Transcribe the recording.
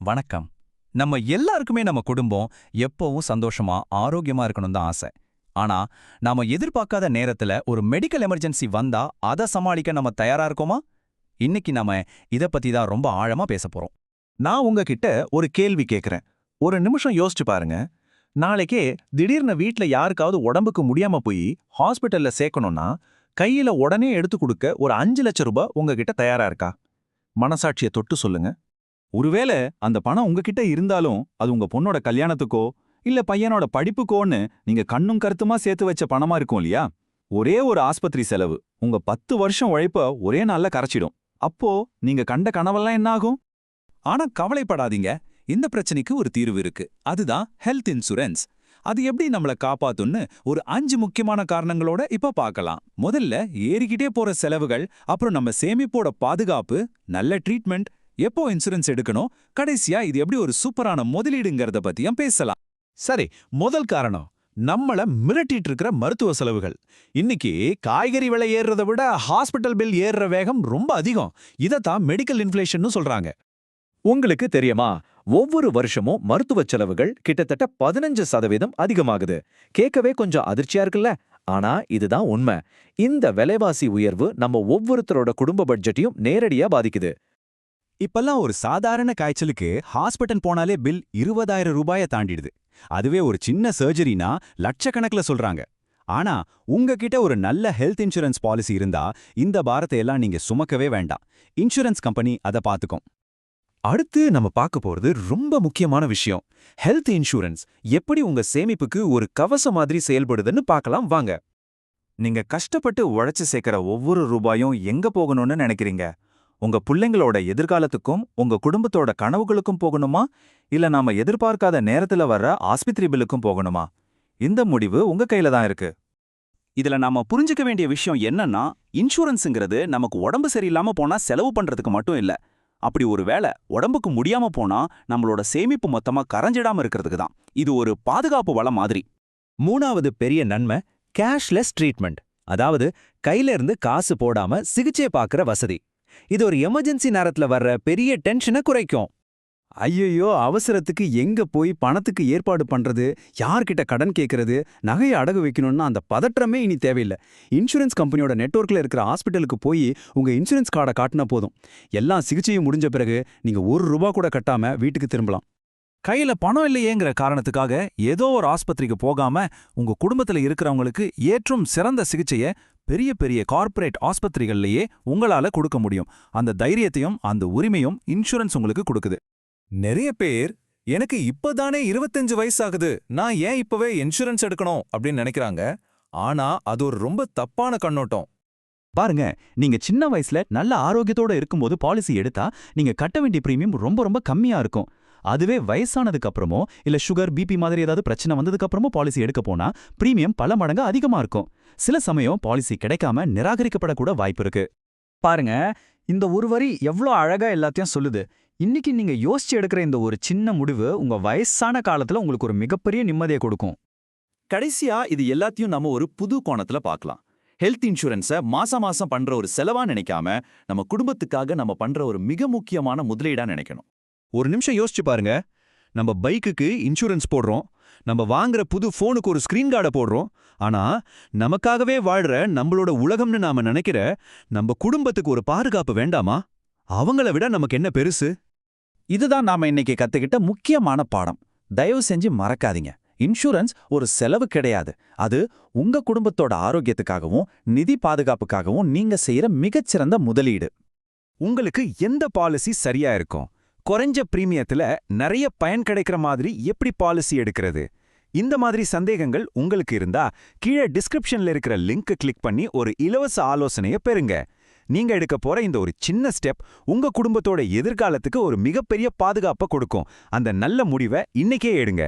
வணக்கம். நம்ம எல்லாருக்குமே நம்ம குடும்பம் எப்பவும் சந்தோஷமா, ஆரோக்கியமா இருக்கணும் தான் ஆசை. ஆனா, நாம எதிர்பார்க்காத நேரத்துல ஒரு மெடிக்கல் எமர்ஜென்சி வந்தா அத சமாளிக்க நம்ம தயாரா இருக்கோமா? இன்னைக்கு நாம இத பத்தி தான் ரொம்ப ஆழமா பேசப் போறோம். நான் உங்ககிட்ட ஒரு கேள்வி கேக்குறேன். ஒரு நிமிஷம் யோசிச்சு பாருங்க. நாளைக்கே திடீர்னு வீட்ல யாருக்காவது உடம்புக்கு முடியாம போய் ஹாஸ்பிட்டல்ல சேர்க்கணும்னா, கையில உடனே எடுத்து கொடுக்க ஒரு 5 லட்சம் ரூபாய் உங்ககிட்ட தயாரா இருக்கா? மனசாட்சிய தொட்டு சொல்லுங்க. ஒருவேளை அந்த பணம் உங்ககிட்ட இருந்தாலும் அது உங்க பொண்ணோட கல்யாணத்துக்கோ இல்ல பையனோட படிப்புக்கோன்னு நீங்க கண்ணும் கருத்துமா சேர்த்து வச்ச பணமா இருக்கும் இல்லையா? ஒரே ஒரு ஆஸ்பத்திரி செலவு உங்க 10 வருஷம் உழைப்ப ஒரே நாள்ல கரைச்சிடும். அப்போ நீங்க கண்ட கனவெல்லாம் என்ன ஆகும்? ஆனா கவலைப்படாதீங்க, இந்த பிரச்சனைக்கு ஒரு தீர்வு இருக்கு. அதுதான் ஹெல்த் இன்சூரன்ஸ். அது எப்படி நம்மள காப்பாத்தும்னு ஒரு 5 முக்கியமான காரணங்களோட இப்ப பார்க்கலாம். முதல்ல ஏறிக்கிட்டே போற செலவுகள், அப்புறம் நம்ம சேமிப்போட பாதுகாப்பு, நல்ல ட்ரீட்மெண்ட், எப்போ இன்சூரன்ஸ் எடுக்கணும், கடைசியா இது எப்படி ஒரு சூப்பரான முதலீடுங்கிறத பத்தியும் பேசலாம். சரி, முதல் காரணம் நம்மள மிரட்டிட்டு இருக்கிற மருத்துவ செலவுகள். இன்னைக்கு காய்கறி விலை ஏறுறதை விட ஹாஸ்பிட்டல் பில் ஏறுற வேகம் ரொம்ப அதிகம். இதத்தான் மெடிக்கல் இன்ஃப்ளேஷன் சொல்றாங்க. உங்களுக்கு தெரியுமா, ஒவ்வொரு வருஷமும் மருத்துவ செலவுகள் கிட்டத்தட்ட 15% அதிகமாகுது. கேட்கவே கொஞ்சம் அதிர்ச்சியா இருக்குல்ல? ஆனா இதுதான் உண்மை. இந்த விலைவாசி உயர்வு நம்ம ஒவ்வொருத்தரோட குடும்ப பட்ஜெட்டையும் நேரடியா பாதிக்குது. இப்பெல்லாம் ஒரு சாதாரண காய்ச்சலுக்கு ஹாஸ்பிட்டல் போனாலே பில் 20,000 ரூபாயை தாண்டிடுது. அதுவே ஒரு சின்ன சர்ஜரினா லட்சக்கணக்கில் சொல்றாங்க. ஆனா உங்ககிட்ட ஒரு நல்ல ஹெல்த் இன்சூரன்ஸ் பாலிசி இருந்தா இந்த பாரத்தை எல்லாம் நீங்க சுமக்கவே வேண்டாம். இன்சூரன்ஸ் கம்பெனி அதை பார்த்துக்கும். அடுத்து நம்ம பார்க்க போறது ரொம்ப முக்கியமான விஷயம். ஹெல்த் இன்சூரன்ஸ் எப்படி உங்க சேமிப்புக்கு ஒரு கவசம் மாதிரி செயல்படுதுன்னு பார்க்கலாம் வாங்க. நீங்க கஷ்டப்பட்டு உழைச்சு சேர்க்கிற ஒவ்வொரு ரூபாயும் எங்க போகணும்னு நினைக்கிறீங்க? உங்க பிள்ளைங்களோட எதிர்காலத்துக்கும் உங்க குடும்பத்தோட கனவுகளுக்கும் போகணுமா, இல்ல நாம எதிர்பார்க்காத நேரத்துல வர்ற ஆஸ்பத்திரி பில்லுக்கும் போகணுமா? இந்த முடிவு உங்க கையில தான் இருக்கு. இதுல நாம புரிஞ்சுக்க வேண்டிய விஷயம் என்னன்னா, இன்சூரன்ஸுங்கிறது நமக்கு உடம்பு சரியில்லாம போனா செலவு பண்றதுக்கு மட்டும் இல்ல. அப்படி ஒரு வேளை உடம்புக்கு முடியாம போனா நம்மளோட சேமிப்பு மொத்தமா கரைஞ்சிடாம இருக்கிறதுக்கு தான். இது ஒரு பாதுகாப்பு வளம் மாதிரி. மூணாவது பெரிய நன்மை கேஷ்லெஸ் ட்ரீட்மெண்ட். அதாவது கையில இருந்து காசு போடாம சிகிச்சை பார்க்குற வசதி. இது ஒரு எமர்ஜென்சி நேரத்துல வர்ற பெரிய டென்ஷனை குறைக்கும். ஐயையோ, அவசரத்துக்கு எங்க போய் பணத்துக்கு ஏற்பாடு பண்றது, யார்கிட்ட கடன் கேட்கறது, நகையை அடகு வைக்கணும்னா அந்த பதற்றமே இனி தேவையில்லை. இன்சூரன்ஸ் கம்பெனியோட நெட்வொர்க்ல இருக்கிற ஹாஸ்பிட்டலுக்கு போய் உங்க இன்சூரன்ஸ் கார்டை காட்டினா போதும். எல்லா சிகிச்சையும் முடிஞ்ச பிறகு நீங்க ₹1 கூட கட்டாம வீட்டுக்கு திரும்பலாம். கையில பணம் இல்லையேங்கிற காரணத்துக்காக ஏதோ ஒரு ஆஸ்பத்திரிக்கு போகாம உங்க குடும்பத்துல இருக்கிறவங்களுக்கு ஏற்றும் சிறந்த சிகிச்சைய பெரிய பெரிய கார்ப்பரேட் ஆஸ்பத்திரிகள்லயே உங்களால கொடுக்க முடியும். அந்த தைரியத்தையும் அந்த உரிமையும் இன்சூரன்ஸ் உங்களுக்கு கொடுக்குது. நிறைய பேர் எனக்கு இப்பதானே 25 வயசாகுது, நான் ஏன் இப்பவே இன்சூரன்ஸ் எடுக்கணும் அப்படின்னு நினைக்கிறாங்க. ஆனா அது ஒரு ரொம்ப தப்பான கண்ணோட்டம். பாருங்க, நீங்க சின்ன வயசுல நல்ல ஆரோக்கியத்தோட இருக்கும்போது பாலிசி எடுத்தா நீங்க கட்ட வேண்டிய பிரீமியம் ரொம்ப ரொம்ப கம்மியா இருக்கும். அதுவே வயசானதுக்கு அப்புறமோ இல்ல சுகர், பிபி மாதிரி ஏதாவது பிரச்சனை வந்ததுக்கு அப்புறமோ பாலிசி எடுக்க போனா பிரீமியம் பல மடங்கு அதிகமா இருக்கும். சில சமயம் பாலிசி கிடைக்காம நிராகரிக்கப்படக்கூட வாய்ப்பு இருக்கு. பாருங்க, இந்த ஒரு வரி எவ்வளோ அழகா எல்லாத்தையும் சொல்லுது. இன்னைக்கு நீங்க யோசிச்சு எடுக்கிற இந்த ஒரு சின்ன முடிவு உங்க வயசான காலத்துல உங்களுக்கு ஒரு மிகப்பெரிய நிம்மதியை கொடுக்கும். கடைசியா இது எல்லாத்தையும் நம்ம ஒரு புது கோணத்துல பார்க்கலாம். ஹெல்த் இன்சூரன்ஸை மாசம் மாசம் பண்ற ஒரு செலவா நினைக்காம நம்ம குடும்பத்துக்காக நம்ம பண்ற ஒரு மிக முக்கியமான முதலீடா நினைக்கணும். ஒரு நிமிஷம் யோசிச்சு பாருங்க. நம்ம பைக்குக்கு இன்சூரன்ஸ் போடுறோம், நம்ம வாங்குற புது போனுக்கு ஒரு ஸ்கிரீன் கார்டை போடுறோம். ஆனா நமக்காகவே வாழ்ற நம்மளோட உலகம்னு நாம நினைக்கிற நம்ம குடும்பத்துக்கு ஒரு பாதுகாப்பு வேண்டாமா? அவங்கள விட நமக்கு என்ன பெருசு? இதுதான் நாம இன்னைக்கு கத்துக்கிட்ட முக்கியமான பாடம். தயவு செஞ்சு மறக்காதீங்க, இன்சூரன்ஸ் ஒரு செலவு கிடையாது. அது உங்க குடும்பத்தோட ஆரோக்கியத்துக்காகவும் நிதி பாதுகாப்புக்காகவும் நீங்க செய்யற மிகச்சிறந்த முதலீடு. உங்களுக்கு எந்த பாலிசி சரியா இருக்கும்? குறைஞ்ச பிரீமியத்துல நிறைய பயன் கிடைக்கிற மாதிரி எப்படி பாலிசி எடுக்கிறது? இந்த மாதிரி சந்தேகங்கள் உங்களுக்கு இருந்தா கீழே டிஸ்கிரிப்ஷன்ல இருக்கிற லிங்க் கிளிக் பண்ணி ஒரு இலவச ஆலோசனையை பெறுங்க. நீங்க எடுக்க போற இந்த ஒரு சின்ன ஸ்டெப் உங்க குடும்பத்தோட எதிர்காலத்துக்கு ஒரு மிகப்பெரிய பாதுகாப்பை கொடுக்கும். அந்த நல்ல முடிவை இன்னைக்கே எடுங்க.